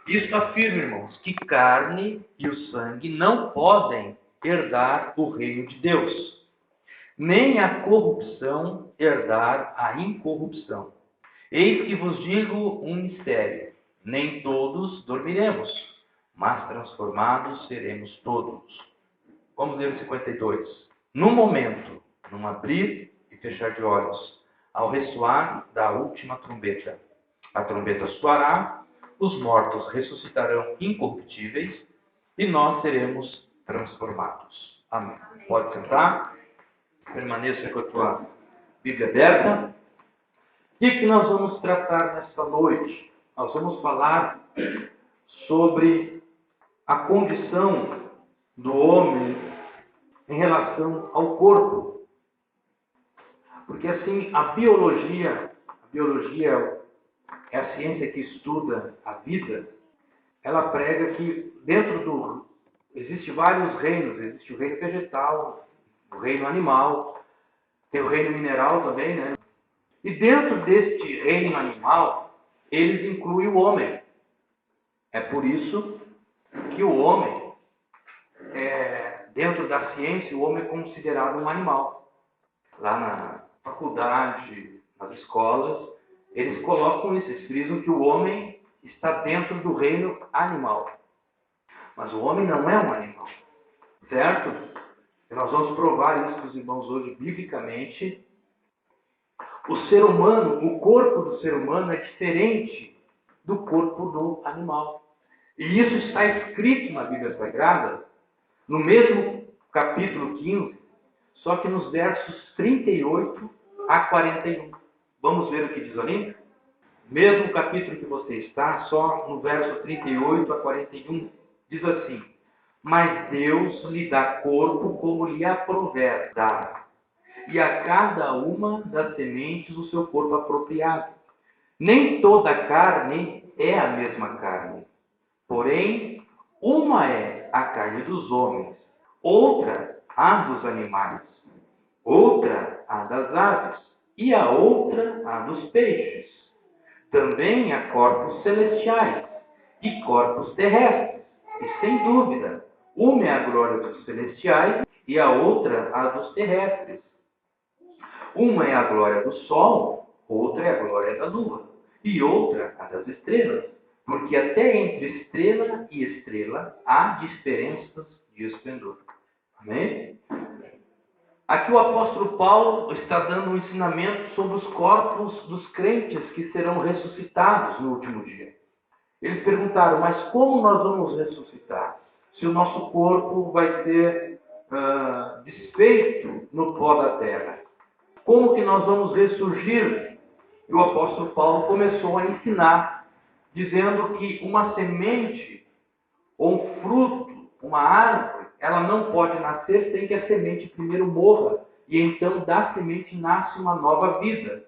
Isto afirma, irmãos, que carne e o sangue não podem herdar o reino de Deus, nem a corrupção herdar a incorrupção. Eis que vos digo um mistério: nem todos dormiremos, mas transformados seremos todos. Vamos ler o 52. No momento, num abrir e fechar de olhos, ao ressoar da última trombeta, a trombeta soará, os mortos ressuscitarão incorruptíveis e nós seremos transformados. Amém. Pode sentar. Permaneça com a tua Bíblia aberta. O que nós vamos tratar nesta noite? Nós vamos falar sobre a condição do homem em relação ao corpo. Porque assim, a biologia é a ciência que estuda a vida, ela prega que existe vários reinos. Existe o reino vegetal, o reino animal, tem o reino mineral também, né? E dentro deste reino animal, eles incluem o homem. É por isso que o homem, dentro da ciência, o homem é considerado um animal. Lá na faculdade, nas escolas, eles colocam isso, eles frisam que o homem está dentro do reino animal. Mas o homem não é um animal, certo? E nós vamos provar isso para os irmãos hoje, biblicamente. O ser humano, o corpo do ser humano é diferente do corpo do animal. E isso está escrito na Bíblia Sagrada, no mesmo capítulo 15, só que nos versos 38 a 41. Vamos ver o que diz ali? Mesmo capítulo que você está, só no verso 38 a 41, diz assim: mas Deus lhe dá corpo como lhe aprouver dar, e a cada uma das sementes o seu corpo apropriado. Nem toda carne é a mesma carne, porém, uma é a carne dos homens, outra a dos animais, outra a das aves, e a outra a dos peixes. Também há corpos celestiais e corpos terrestres, e sem dúvida, uma é a glória dos celestiais e a outra a dos terrestres. Uma é a glória do sol, outra é a glória da lua, e outra a das estrelas, porque até entre estrela e estrela há diferenças de esplendor. Amém? Aqui o apóstolo Paulo está dando um ensinamento sobre os corpos dos crentes que serão ressuscitados no último dia. Eles perguntaram, mas como nós vamos ressuscitar? Se o nosso corpo vai ser desfeito no pó da terra. Como que nós vamos ressurgir? E o apóstolo Paulo começou a ensinar, dizendo que uma semente, ou um fruto, uma árvore, ela não pode nascer sem que a semente primeiro morra. E então da semente nasce uma nova vida.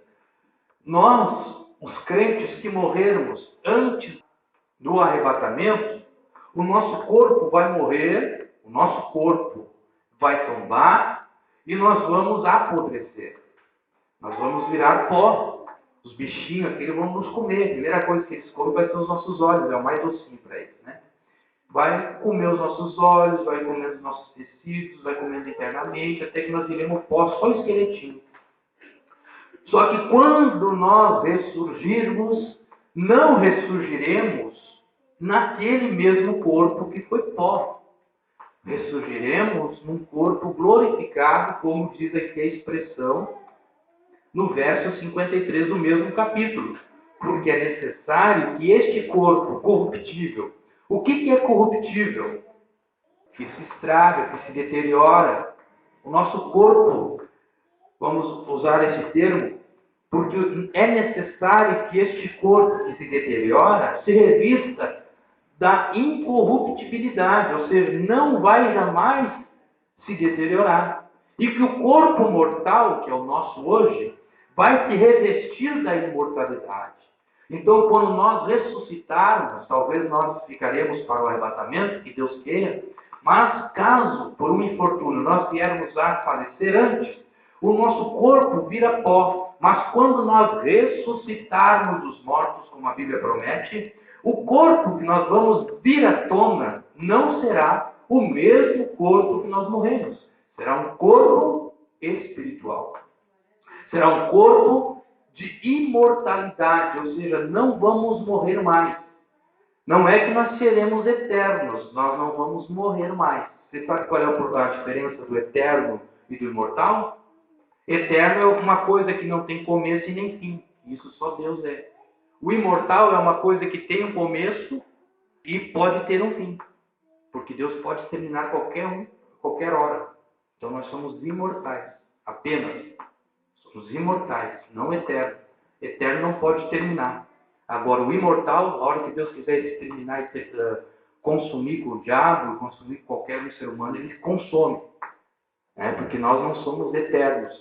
Nós, os crentes que morrermos antes do arrebatamento, o nosso corpo vai morrer, o nosso corpo vai tombar e nós vamos apodrecer. Nós vamos virar pó. Os bichinhos aqueles vão nos comer. A primeira coisa que eles comem vai ser os nossos olhos, é o mais docinho para eles, né? Vai comer os nossos olhos, vai comer os nossos tecidos, vai comendo internamente, até que nós viremos pó, só o esqueletinho. Só que quando nós ressurgirmos, não ressurgiremos naquele mesmo corpo que foi pó. Ressurgiremos num corpo glorificado, como diz aqui a expressão no verso 53 do mesmo capítulo. Porque é necessário que este corpo corruptível, o que é corruptível? Que se estraga, que se deteriora. O nosso corpo, vamos usar esse termo, porque é necessário que este corpo que se deteriora se revista da incorruptibilidade, ou seja, não vai jamais se deteriorar. E que o corpo mortal, que é o nosso hoje, vai se revestir da imortalidade. Então, quando nós ressuscitarmos, talvez nós ficaremos para o arrebatamento, que Deus queira, mas caso, por um infortúnio, nós viermos a falecer antes, o nosso corpo vira pó. Mas quando nós ressuscitarmos dos mortos, como a Bíblia promete, O corpo que nós vamos vir à tona não será o mesmo corpo que nós morremos. Será um corpo espiritual. Será um corpo de imortalidade, ou seja, não vamos morrer mais. Não é que nós seremos eternos, nós não vamos morrer mais. Você sabe qual é a diferença do eterno e do imortal? Eterno é uma coisa que não tem começo e nem fim. Isso só Deus é. O imortal é uma coisa que tem um começo e pode ter um fim. Porque Deus pode terminar qualquer hora. Então nós somos imortais. Apenas. Somos imortais, não eternos. Eterno não pode terminar. Agora, o imortal, a hora que Deus quiser exterminar e consumir com o diabo, consumir com qualquer ser humano, ele consome. Porque nós não somos eternos,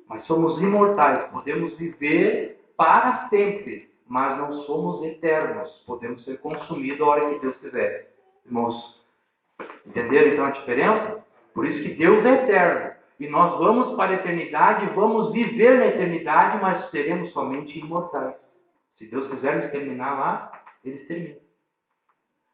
mas somos imortais. Podemos viver para sempre, mas não somos eternos. Podemos ser consumidos a hora que Deus quiser. Irmãos, entenderam então a diferença? Por isso que Deus é eterno. E nós vamos para a eternidade, vamos viver na eternidade, mas seremos somente imortais. Se Deus quiser nos terminar lá, Ele termina.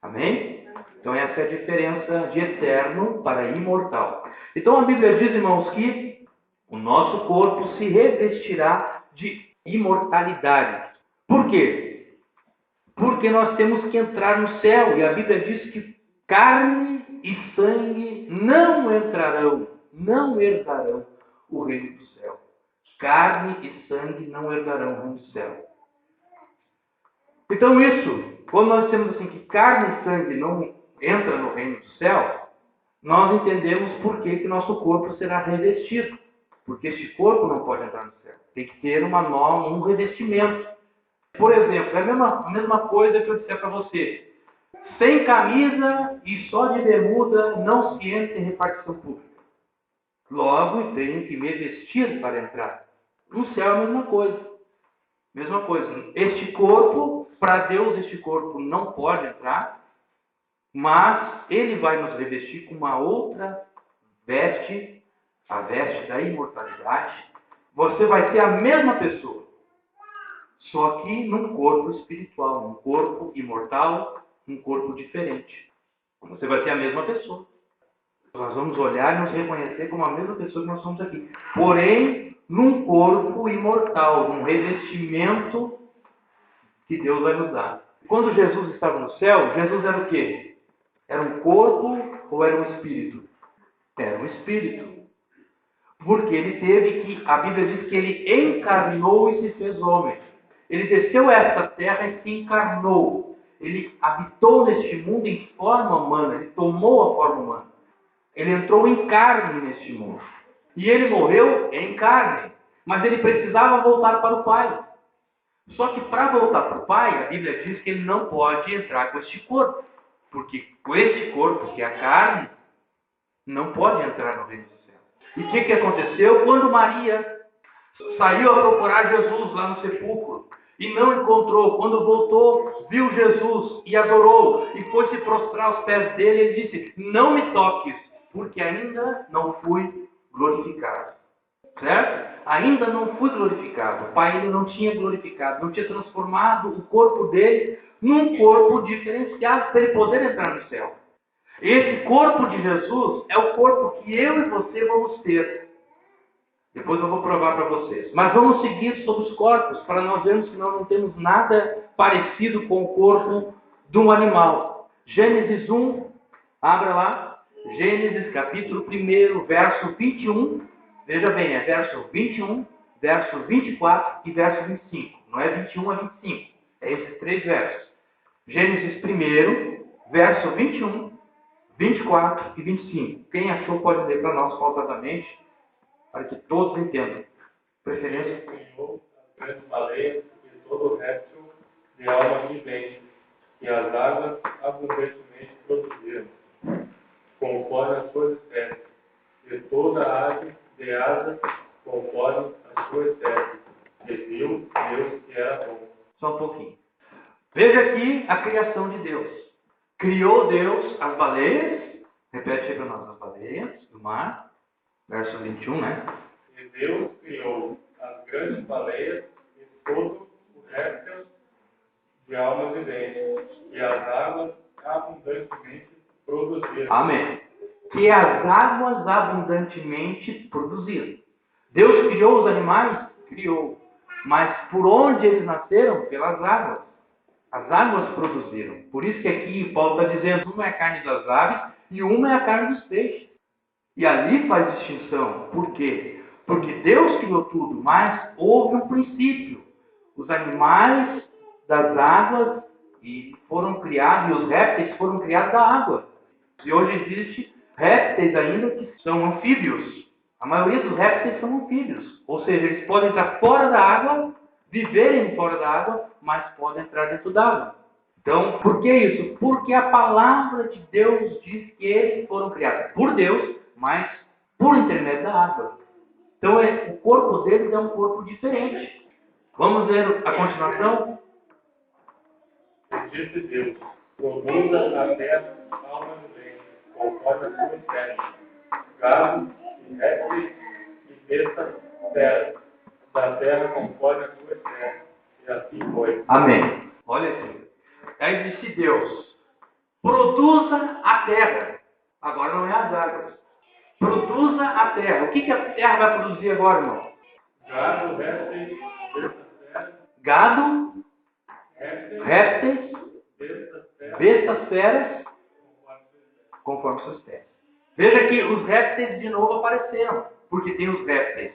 Amém? Então essa é a diferença de eterno para imortal. Então a Bíblia diz, irmãos, que o nosso corpo se revestirá de imortalidade. Por quê? Porque nós temos que entrar no céu. E a Bíblia diz que carne e sangue não herdarão o reino do céu. Carne e sangue não herdarão o reino do céu. Então isso, quando nós temos assim que carne e sangue não entram no reino do céu, nós entendemos por que nosso corpo será revestido. Porque este corpo não pode entrar no céu. Tem que ter um revestimento. Por exemplo, é a mesma coisa que eu disser para você. Sem camisa e só de bermuda não se entra em repartição pública. Logo, tenho que me vestir para entrar. No céu é a mesma coisa. Mesma coisa. Este corpo, para Deus, este corpo não pode entrar, mas Ele vai nos revestir com uma outra veste, a veste da imortalidade. Você vai ser a mesma pessoa, só que num corpo espiritual, num corpo imortal, um corpo diferente. Você vai ser a mesma pessoa. Nós vamos olhar e nos reconhecer como a mesma pessoa que nós somos aqui. Porém, num corpo imortal, num revestimento que Deus vai nos dar. Quando Jesus estava no céu, Jesus era o quê? Era um corpo ou era um espírito? Era um espírito. Porque a Bíblia diz que ele encarnou e se fez homem. Ele desceu a esta terra e se encarnou. Ele habitou neste mundo em forma humana, ele tomou a forma humana. Ele entrou em carne neste mundo. E ele morreu em carne. Mas ele precisava voltar para o Pai. Só que para voltar para o Pai, a Bíblia diz que ele não pode entrar com este corpo. Porque com este corpo, que é a carne, não pode entrar no reino do céu. E o que aconteceu? Quando Maria saiu a procurar Jesus lá no sepulcro e não encontrou, quando voltou, viu Jesus e adorou e foi se prostrar aos pés dele, ele disse: não me toques, porque ainda não fui glorificado. Certo? Ainda não fui glorificado. O Pai ainda não tinha glorificado, não tinha transformado o corpo dele num corpo diferenciado para ele poder entrar no céu. Esse corpo de Jesus é o corpo que eu e você vamos ter. Depois eu vou provar para vocês. Mas vamos seguir sobre os corpos, para nós vermos que nós não temos nada parecido com o corpo de um animal. Gênesis 1, abra lá. Gênesis capítulo 1, verso 21. Veja bem, é verso 21, verso 24 e verso 25. Não é 21 a 25. É esses três versos. Gênesis 1, verso 21, 24 e 25. Quem achou pode ler para nós pausadamente, para que todos entendam. Preferência. Criou as grandes baleias e todo o réptil de alma vivente, e as águas abundantemente produziram, conforme as suas espécies, e toda a ave de asa, conforme as suas espécies. E viu Deus que era bom. Só um pouquinho. Veja aqui a criação de Deus. Criou Deus as baleias. Repete aí para nós, as baleias do mar. Verso 21, né? E Deus criou as grandes baleias e todo o réptil de almas viventes, e as águas abundantemente produziram. Amém. Que as águas abundantemente produziram. Deus criou os animais? Criou. Mas por onde eles nasceram? Pelas águas. As águas produziram. Por isso que aqui Paulo está dizendo, uma é a carne das aves e uma é a carne dos peixes. E ali faz distinção. Por quê? Porque Deus criou tudo, mas houve um princípio. Os animais das águas e foram criados, e os répteis foram criados da água. E hoje existe répteis ainda que são anfíbios. A maioria dos répteis são anfíbios. Ou seja, eles podem estar fora da água, viverem fora da água, mas podem entrar dentro da água. Então, por que isso? Porque a palavra de Deus diz que eles foram criados por Deus, mas por intermédio da água. Então, o corpo deles é um corpo diferente. Vamos ver a continuação? E disse Deus, produza na terra almas viventes, conforme a sua espécie, gado e répteis e bestas feras, da terra conforme a sua espécie. E assim foi. Amém. Olha aqui. Aí disse Deus, produza a terra. Agora não é as águas. Produza a terra. O que a terra vai produzir agora, irmão? Gado, répteis, bestas feras, Gado, répteis, bestas feras, conforme sua espécie. Veja que os répteis de novo apareceram. Porque tem os répteis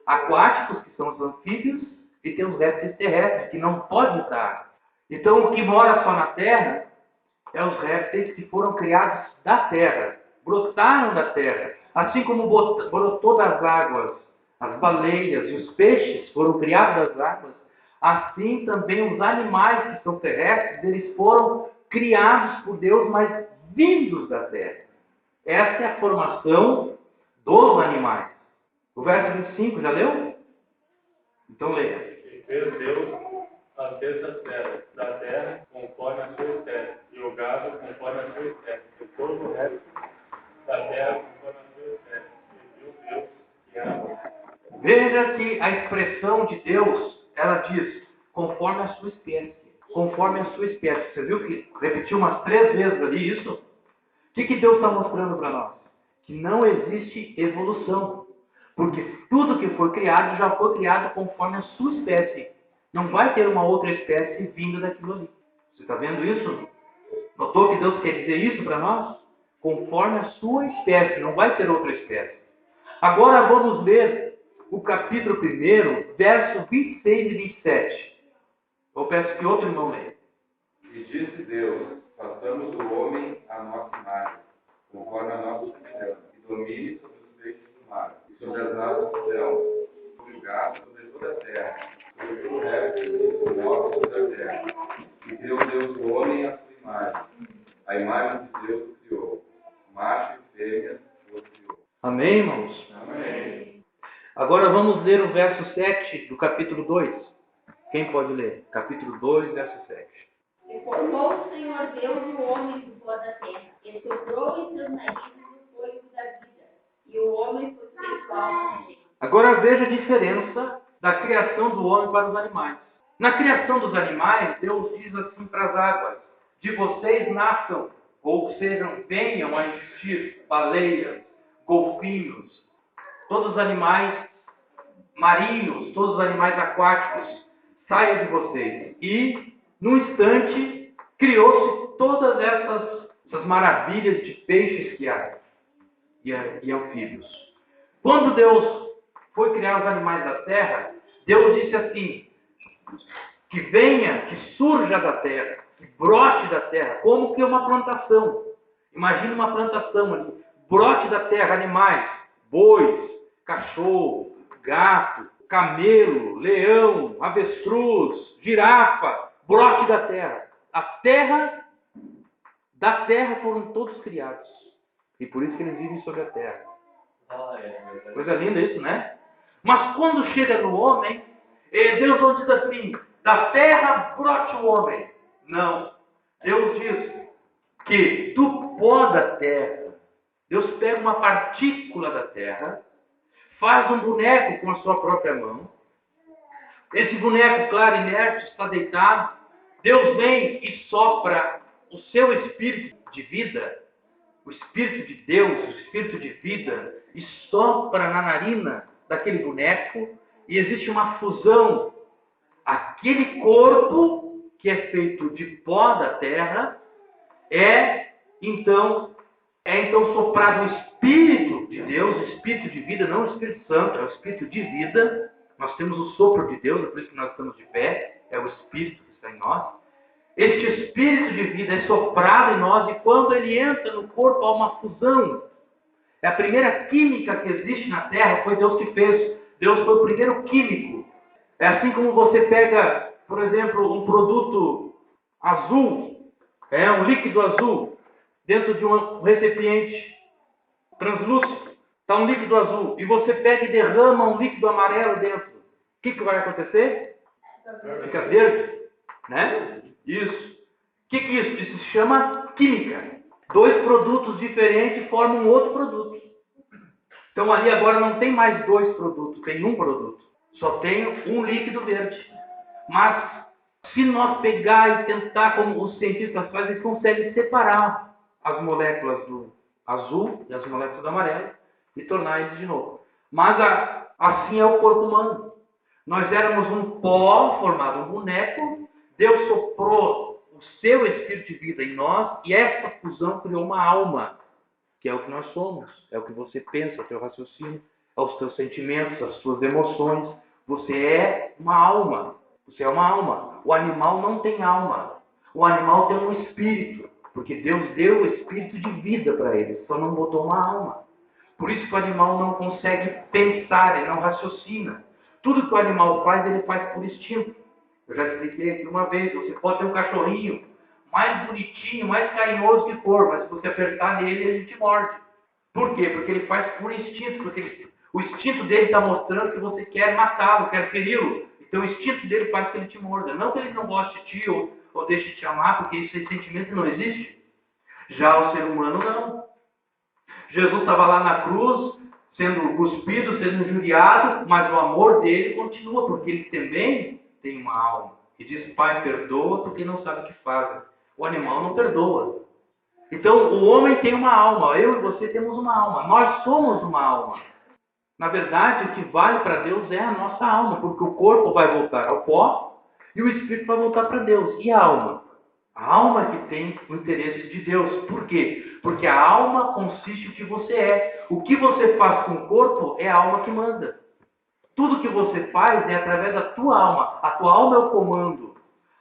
aquáticos, que são os anfíbios, e tem os répteis terrestres, que não podem estar. Então, o que mora só na terra é os répteis que foram criados da terra, brotaram da terra. Assim como brotou das águas as baleias e os peixes foram criados das águas, assim também os animais que são terrestres, eles foram criados por Deus, mas vindos da terra. Essa é a formação dos animais. O verso 25, já leu? Então leia. E fez Deus as bestas feras da terra conforme a sua espécie, e o gado conforme a sua espécie, e todo o resto da terra conforme a sua espécie. E viu Deus que era bom. Veja que a expressão de Deus, ela diz, conforme a sua espécie. Conforme a sua espécie. Você viu que repetiu umas 3 vezes ali isso? O que Deus está mostrando para nós? Que não existe evolução. Porque tudo que foi criado já foi criado conforme a sua espécie. Não vai ter uma outra espécie vinda daquilo ali. Você está vendo isso? Notou que Deus quer dizer isso para nós? Conforme a sua espécie. Não vai ter outra espécie. Agora vamos ler o capítulo 1, versos 26 e 27. Eu peço que outro irmão leia. E disse Deus, façamos o homem à nossa imagem, conforme a nossa semelhança, e domine sobre os peixes do mar, e sobre as aves do céu, sobre o gado, sobre toda a terra, sobre o réptil que se move sobre a terra. E criou Deus o homem à sua imagem. A imagem de Deus o criou. Macho e fêmea o criou. Amém, irmãos? Amém. Agora vamos ler o verso 7 do capítulo 2. Quem pode ler? Capítulo 2, verso 7. E formou o Senhor Deus o homem do pó da terra, e soprou em seus narizes o fôlego da vida, e o homem foi feito alma de Deus. Agora veja a diferença da criação do homem para os animais. Na criação dos animais, Deus diz assim para as águas, de vocês nasçam, ou sejam, venham a existir baleias, golfinhos, todos os animais marinhos, todos os animais aquáticos, saiam de vocês. E, num instante, criou-se todas essas maravilhas de peixes que há e anfíbios. Quando Deus foi criar os animais da terra, Deus disse assim, que venha, que surja da terra, que brote da terra, como que uma plantação. Imagina uma plantação ali, brote da terra animais, bois, cachorro, gato, camelo, leão, avestruz, girafa, brote da terra. Da terra foram todos criados. E por isso que eles vivem sobre a terra. Coisa linda isso, né? Mas quando chega no homem, Deus não diz assim, da terra brote o homem. Não. Deus diz que do pó da terra, Deus pega uma partícula da terra, faz um boneco com a sua própria mão. Esse boneco, claro, inerte, está deitado. Deus vem e sopra o seu espírito de vida, o Espírito de Deus, o Espírito de vida, e sopra na narina daquele boneco, e existe uma fusão. Aquele corpo que é feito de pó da terra é então soprado o Espírito de Deus, o Espírito de vida, não o Espírito Santo, é o Espírito de vida. Nós temos o sopro de Deus, é por isso que nós estamos de pé, é o Espírito que está em nós. Este Espírito de vida é soprado em nós, e quando ele entra no corpo há uma fusão. É a primeira química que existe na Terra, foi Deus que fez. Deus foi o primeiro químico. É assim como você pega, por exemplo, um produto azul, um líquido azul, dentro de um recipiente translúcido. Está um líquido azul, e você pega e derrama um líquido amarelo dentro. O que vai acontecer? Fica verde, né? Isso. O que é isso? Isso se chama química. Dois produtos diferentes formam um outro produto. Então ali agora não tem mais dois produtos, tem um produto. Só tem um líquido verde. Mas se nós pegar e tentar, como os cientistas fazem, eles conseguem separar as moléculas do azul e as moléculas do amarelo e tornar eles de novo. Mas assim é o corpo humano. Nós éramos um pó formado um boneco, Deus soprou o seu espírito de vida em nós, e essa fusão criou uma alma, que é o que nós somos, é o que você pensa, o teu raciocínio, aos teus sentimentos, às suas emoções. Você é uma alma. Você é uma alma. O animal não tem alma. O animal tem um espírito, porque Deus deu o espírito de vida para ele, só não botou uma alma. Por isso que o animal não consegue pensar, ele não raciocina. Tudo que o animal faz, ele faz por instinto. Eu já expliquei aqui uma vez, você pode ter um cachorrinho mais bonitinho, mais carinhoso que for, mas se você apertar nele, ele te morde. Por quê? Porque ele faz por instinto, porque o instinto dele está mostrando que você quer matá-lo, quer feri-lo. Então o instinto dele faz que ele te morda. Não que ele não goste de ti ou deixe de te amar, porque esse sentimento não existe. Já o ser humano não. Jesus estava lá na cruz, sendo cuspido, sendo injuriado, mas o amor dele continua, porque ele também tem uma alma. E diz: Pai, perdoa porque não sabe o que fazem. O animal não perdoa. Então o homem tem uma alma, eu e você temos uma alma, nós somos uma alma. Na verdade, o que vale para Deus é a nossa alma, porque o corpo vai voltar ao pó e o espírito vai voltar para Deus. E a alma? A alma que tem o interesse de Deus. Por quê? Porque a alma consiste no que você é. O que você faz com o corpo é a alma que manda. Tudo que você faz é através da tua alma. A tua alma é o comando.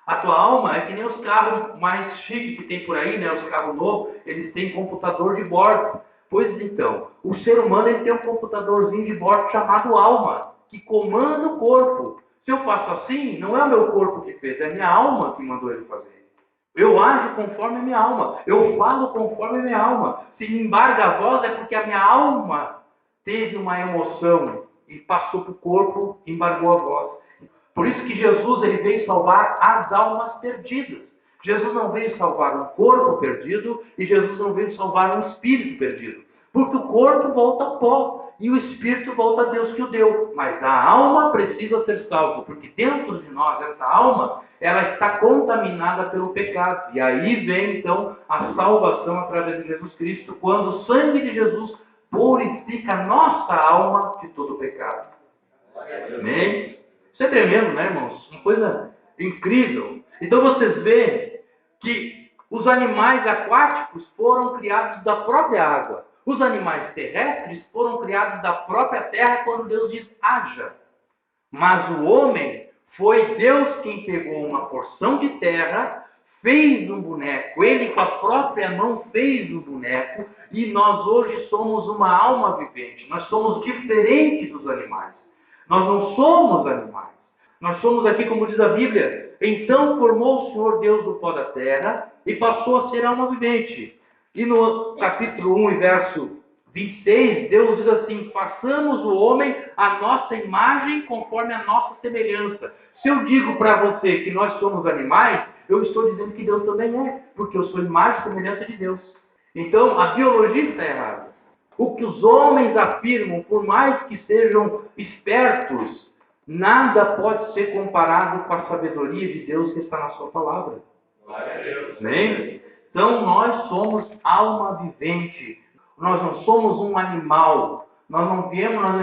A tua alma é que nem os carros mais chiques que tem por aí, né? Os carros novos, eles têm computador de bordo. Pois então, o ser humano ele tem um computadorzinho de bordo chamado alma, que comanda o corpo. Se eu faço assim, não é o meu corpo que fez, é a minha alma que mandou ele fazer. Eu ajo conforme a minha alma, eu falo conforme a minha alma. Se me embarga a voz é porque a minha alma teve uma emoção e passou para o corpo e embargou a voz. Por isso que Jesus ele veio salvar as almas perdidas. Jesus não veio salvar um corpo perdido e Jesus não veio salvar um espírito perdido. Porque o corpo volta a pó e o espírito volta a Deus que o deu. Mas a alma precisa ser salva, porque dentro de nós, essa alma, ela está contaminada pelo pecado. E aí vem então a salvação através de Jesus Cristo, quando o sangue de Jesus purifica a nossa alma de todo o pecado. Amém? Isso é tremendo, né, irmãos? Uma coisa incrível. Então vocês veem que os animais aquáticos foram criados da própria água. Os animais terrestres foram criados da própria terra quando Deus diz haja. Mas o homem, foi Deus quem pegou uma porção de terra, fez um boneco. Ele com a própria mão fez o boneco e nós hoje somos uma alma vivente. Nós somos diferentes dos animais. Nós não somos animais. Nós somos aqui, como diz a Bíblia, então formou o Senhor Deus do pó da terra e passou a ser alma vivente. E no capítulo 1, verso 26, Deus diz assim: façamos o homem a nossa imagem conforme a nossa semelhança. Se eu digo para você que nós somos animais, eu estou dizendo que Deus também é, porque eu sou imagem e semelhança de Deus. Então, a biologia está errada. O que os homens afirmam, por mais que sejam espertos Nada pode ser comparado com a sabedoria de Deus que está na sua palavra. Glória a Deus. Amém? Então nós somos alma vivente. Nós não somos um animal. Nós não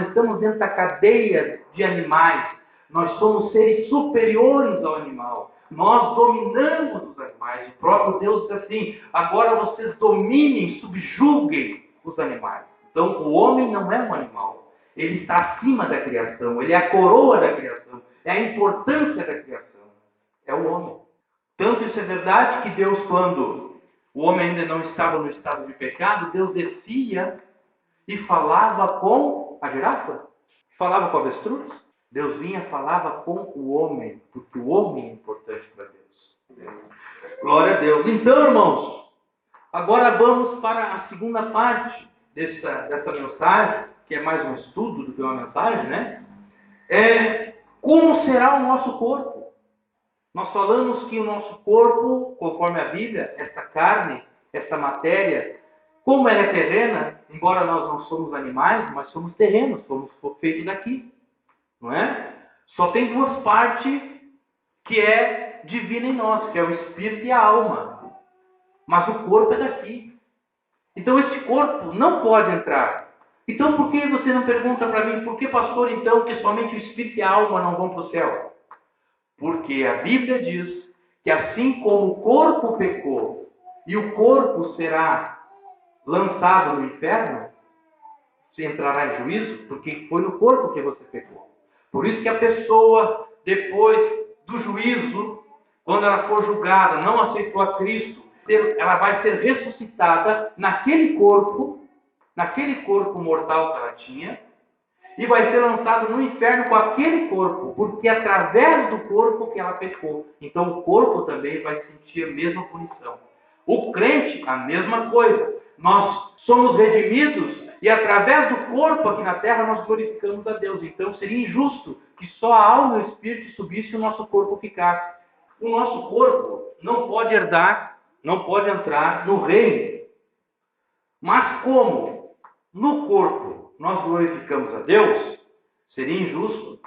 estamos dentro da cadeia de animais. Nós somos seres superiores ao animal. Nós dominamos os animais. O próprio Deus diz assim: agora vocês dominem, subjuguem os animais. Então o homem não é um animal. Ele está acima da criação. Ele é a coroa da criação. É a importância da criação. É o homem. Tanto isso é verdade que Deus, quando o homem ainda não estava no estado de pecado, Deus descia e falava com a girafa. Falava com a avestruz. Deus vinha e falava com o homem, porque o homem é importante para Deus. Glória a Deus. Então, irmãos, agora vamos para a segunda parte dessa mensagem, que é mais um estudo do que uma mensagem, né? Como será o nosso corpo? Nós falamos que o nosso corpo, conforme a Bíblia, essa carne, essa matéria, como ela é terrena, embora nós não somos animais, mas somos terrenos, somos feitos daqui. Não é? Só tem duas partes que é divina em nós, que é o espírito e a alma. Mas o corpo é daqui. Então esse corpo não pode entrar. Então por que você não pergunta para mim, por que, pastor, então, que somente o espírito e a alma não vão para o céu? Porque a Bíblia diz que assim como o corpo pecou e o corpo será lançado no inferno, você entrará em juízo, porque foi no corpo que você pecou. Por isso que a pessoa, depois do juízo, quando ela for julgada, não aceitou a Cristo, ela vai ser ressuscitada naquele corpo mortal que ela tinha, e vai ser lançada no inferno com aquele corpo, porque é através do corpo que ela pecou. Então o corpo também vai sentir a mesma punição. O crente, a mesma coisa. Nós somos redimidos e através do corpo aqui na terra nós glorificamos a Deus. Então seria injusto que só a alma e o espírito subisse e o nosso corpo ficasse. O nosso corpo não pode herdar, não pode entrar no reino. Mas como no corpo nós glorificamos a Deus, seria injusto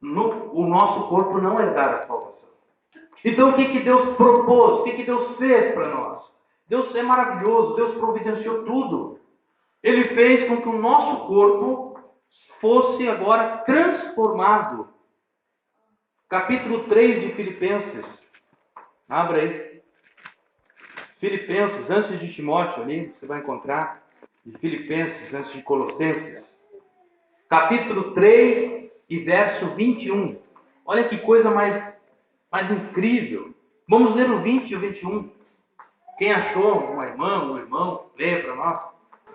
o nosso corpo não herdar a salvação. Então o que Deus propôs? O que Deus fez para nós? Deus é maravilhoso, Deus providenciou tudo. Ele fez com que o nosso corpo fosse agora transformado. Capítulo 3 de Filipenses. Abra aí. Filipenses, antes de Timóteo ali, você vai encontrar. De Filipenses, antes de Colossenses. Capítulo 3 e verso 21. Olha que coisa mais incrível. Vamos ler o 20 e o 21. Quem achou? Uma irmã, um irmão, lê para nós.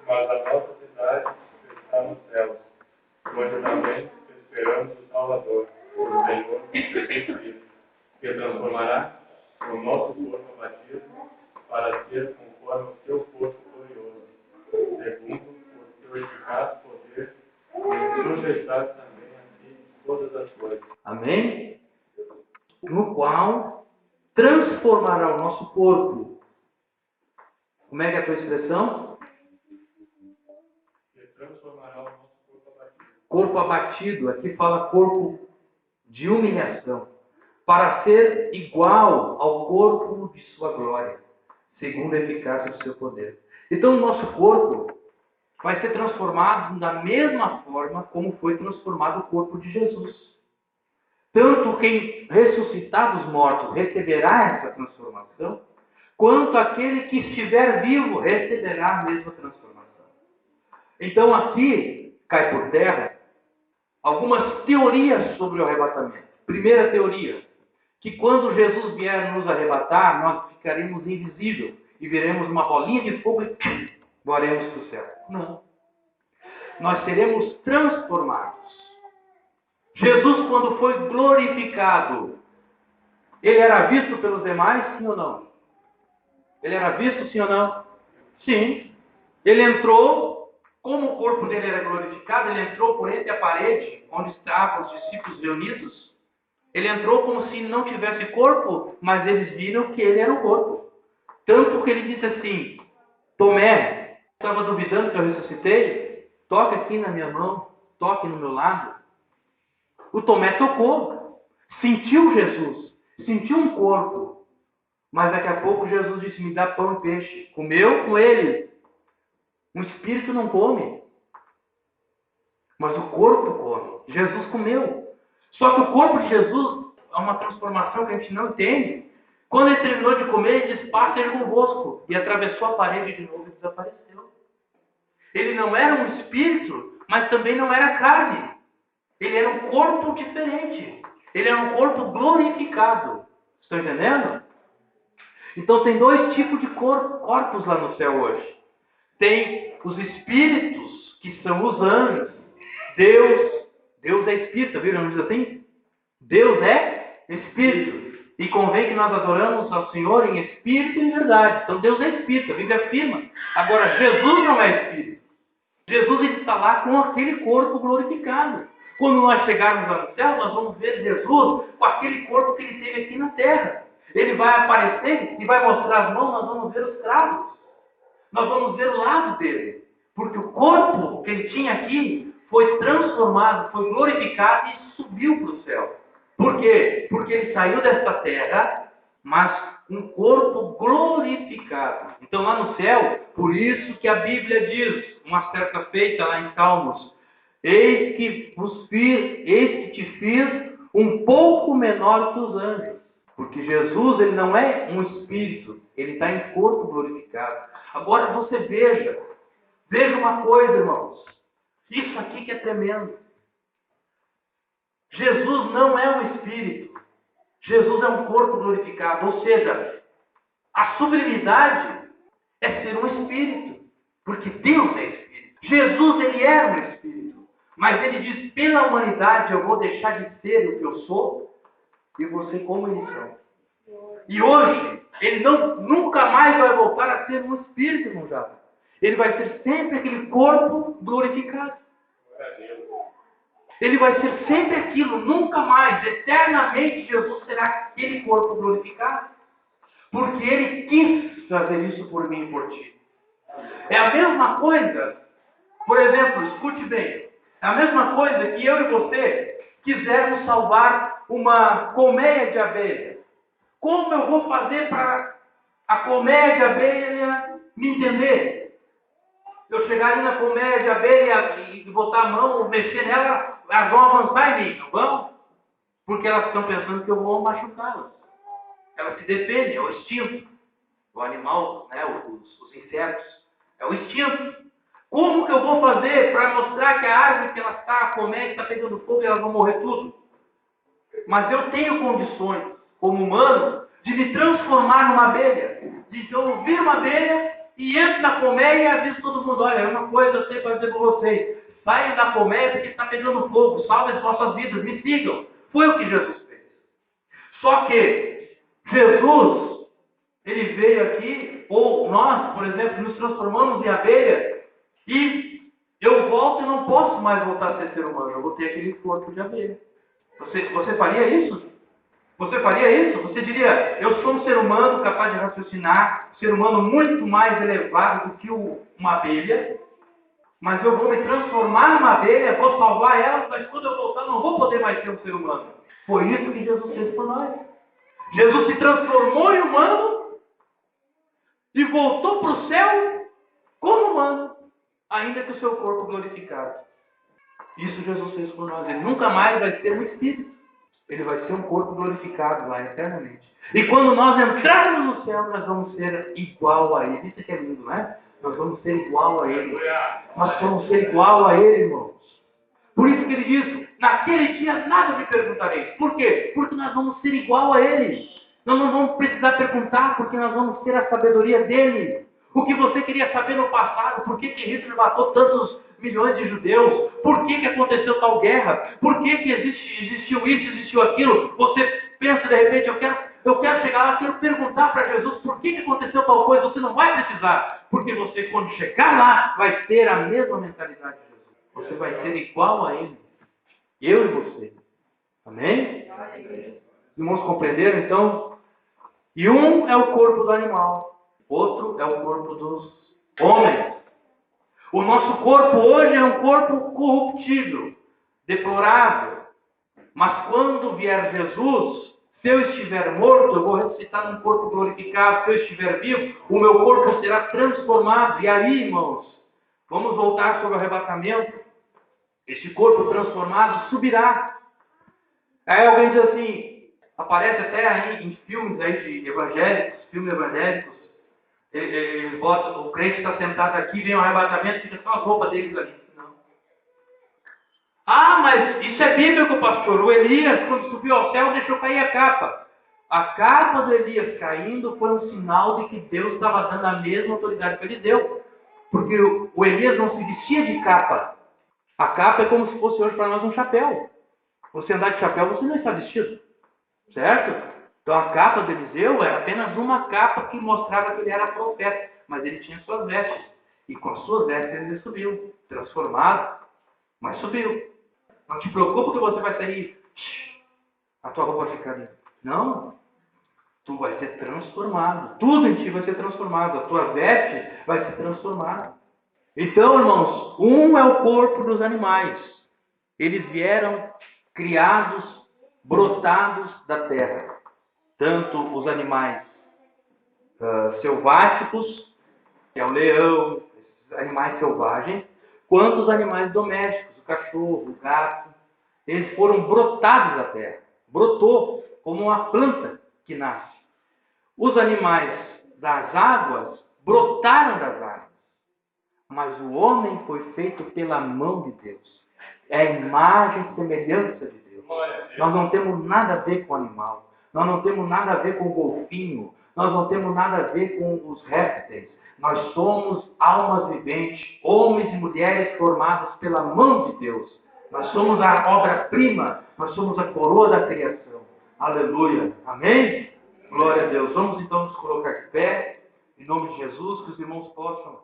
Mas a nossa cidade está nos céus, onde também esperamos o Salvador, o Senhor Jesus Cristo, que transformará o nosso corpo abatido para ser conforme o seu corpo glorioso, segundo o seu eficaz poder, e sujeitar também a si todas as coisas. Amém? No qual transformará o nosso corpo. Como é que é a tua expressão? Transformará o nosso corpo abatido. Corpo abatido, aqui fala corpo de humilhação, para ser igual ao corpo de sua glória, segundo a eficácia do seu poder. Então o nosso corpo vai ser transformado da mesma forma como foi transformado o corpo de Jesus. Tanto quem ressuscitar dos mortos receberá essa transformação, quanto aquele que estiver vivo receberá a mesma transformação. Então aqui cai por terra algumas teorias sobre o arrebatamento. Primeira teoria, que quando Jesus vier nos arrebatar, nós ficaremos invisíveis e veremos uma bolinha de fogo e voaremos para o céu. Não. Nós seremos transformados. Jesus, quando foi glorificado, ele era visto pelos demais, sim ou não? Ele era visto, sim ou não? Sim. Ele entrou, como o corpo dele era glorificado, ele entrou por entre a parede, onde estavam os discípulos reunidos. Ele entrou como se não tivesse corpo, mas eles viram que ele era o corpo. Tanto que ele disse assim: Tomé, estava duvidando que eu ressuscitei? Toque aqui na minha mão, toque no meu lado. O Tomé tocou, sentiu Jesus, sentiu um corpo. Mas daqui a pouco Jesus disse, me dá pão e peixe. Comeu com ele. Um espírito não come, mas o corpo come. Jesus comeu. Só que o corpo de Jesus é uma transformação que a gente não entende. Quando ele terminou de comer, ele disse, passa ele convosco. E atravessou a parede de novo e desapareceu. Ele não era um espírito, mas também não era carne. Ele era um corpo diferente. Ele era um corpo glorificado. Estão entendendo? Então tem dois tipos de corpos lá no céu hoje. Tem os espíritos, que são os anjos. Deus é espírito, viram? Não diz assim? Deus é espírito. E convém que nós adoramos ao Senhor em espírito e em verdade. Então Deus é espírito, a Bíblia afirma. Agora, Jesus não é espírito. Jesus ele está lá com aquele corpo glorificado. Quando nós chegarmos lá no céu, nós vamos ver Jesus com aquele corpo que ele teve aqui na terra. Ele vai aparecer e vai mostrar as mãos, nós vamos ver os cravos. Nós vamos ver o lado dele. Porque o corpo que ele tinha aqui foi transformado, foi glorificado e subiu para o céu. Por quê? Porque ele saiu desta terra, mas um corpo glorificado. Então lá no céu, por isso que a Bíblia diz, uma certa feita lá em Salmos, eis que te fiz um pouco menor que os anjos. Porque Jesus, ele não é um espírito, ele está em corpo glorificado. Agora você veja uma coisa, irmãos. Isso aqui que é tremendo. Jesus não é um espírito. Jesus é um corpo glorificado. Ou seja, a sublimidade é ser um espírito. Porque Deus é espírito. Jesus, ele era um espírito. Mas ele diz, pela humanidade eu vou deixar de ser o que eu sou e você como eles são. E hoje, ele nunca mais vai voltar a ser um espírito, irmão Java. Ele vai ser sempre aquele corpo glorificado. Ele vai ser sempre aquilo, nunca mais, eternamente, Jesus será aquele corpo glorificado. Porque ele quis fazer isso por mim e por ti. É a mesma coisa, por exemplo, escute bem, é a mesma coisa que eu e você quisermos salvar uma colmeia de abelha. Como eu vou fazer para a colmeia de abelha me entender? Eu chegar ali na colmeia de abelha e botar a mão, mexer nela, elas vão avançar em mim, não vão? Porque elas estão pensando que eu vou machucá-las. Elas se defendem, é o instinto. O animal, né, os insetos, é o instinto. Como que eu vou fazer para mostrar que a árvore que ela está, a colmeia está pegando fogo e elas vão morrer tudo? Mas eu tenho condições, como humano, de me transformar numa abelha. De eu ouvir uma abelha e entro na colmeia e aviso todo mundo, olha, é uma coisa eu sei para dizer para vocês. Saiam da colmeia porque está pegando fogo, salvem as vossas vidas, me sigam. Foi o que Jesus fez. Só que Jesus, ele veio aqui, ou nós, por exemplo, nos transformamos em abelha, e eu volto e não posso mais voltar a ser humano, eu vou ter aquele corpo de abelha. Você faria isso? Você faria isso? Você diria, eu sou um ser humano capaz de raciocinar, um ser humano muito mais elevado do que uma abelha, mas eu vou me transformar numa abelha, vou salvar ela, mas quando eu voltar não vou poder mais ser um ser humano. Foi isso que Jesus fez por nós. Jesus se transformou em humano e voltou para o céu como humano, ainda que o seu corpo glorificado. Isso Jesus fez por nós. Ele nunca mais vai ser um espírito. Ele vai ser um corpo glorificado lá eternamente. E quando nós entrarmos no céu, nós vamos ser igual a Ele. Isso que é lindo, não é? Nós vamos ser igual a Ele. Nós vamos ser igual a Ele, irmãos. Por isso que Ele diz, naquele dia nada me perguntareis. Por quê? Porque nós vamos ser igual a Ele. Nós não vamos precisar perguntar, porque nós vamos ter a sabedoria dEle. O que você queria saber no passado, por que Hitler matou tantos milhões de judeus, por que aconteceu tal guerra, por que existiu isso, existiu aquilo, você pensa de repente, eu quero chegar lá, quero perguntar para Jesus por que aconteceu tal coisa, você não vai precisar, porque você quando chegar lá, vai ter a mesma mentalidade de Jesus, você vai ser igual a Ele, eu e você, amém? Os irmãos compreenderam então? E um é o corpo do animal, outro é o corpo dos homens. O nosso corpo hoje é um corpo corruptível, deplorável. Mas quando vier Jesus, se eu estiver morto, eu vou ressuscitar num corpo glorificado. Se eu estiver vivo, o meu corpo será transformado. E aí, irmãos, vamos voltar sobre o arrebatamento. Este corpo transformado subirá. Aí alguém diz assim, aparece até aí em filmes aí de evangélicos, filmes evangélicos, ele bota, o crente está sentado aqui, vem um arrebatamento, fica só as roupas deles ali. Não. Ah, mas isso é bíblico, pastor. O Elias, quando subiu ao céu, deixou cair a capa. A capa do Elias caindo foi um sinal de que Deus estava dando a mesma autoridade que ele deu. Porque o Elias não se vestia de capa. A capa é como se fosse hoje para nós um chapéu. Você andar de chapéu, você não está vestido. Certo? Então a capa de Eliseu era apenas uma capa que mostrava que ele era profeta. Mas ele tinha suas vestes. E com as suas vestes ele subiu. Transformado. Mas subiu. Não te preocupa que você vai sair. A tua roupa vai ficar ali. Não. Tu vai ser transformado. Tudo em ti vai ser transformado. A tua veste vai ser transformada. Então, irmãos, um é o corpo dos animais. Eles vieram criados, brotados da terra. Tanto os animais selváticos, que é o leão, esses animais selvagens, quanto os animais domésticos, o cachorro, o gato. Eles foram brotados da terra. Brotou como uma planta que nasce. Os animais das águas brotaram das águas. Mas o homem foi feito pela mão de Deus. É a imagem e semelhança de Deus. Nós não temos nada a ver com o animal. Nós não temos nada a ver com o golfinho. Nós não temos nada a ver com os répteis. Nós somos almas viventes, homens e mulheres formados pela mão de Deus. Nós somos a obra-prima. Nós somos a coroa da criação. Aleluia. Amém? Glória a Deus. Vamos então nos colocar de pé. Em nome de Jesus, que os irmãos possam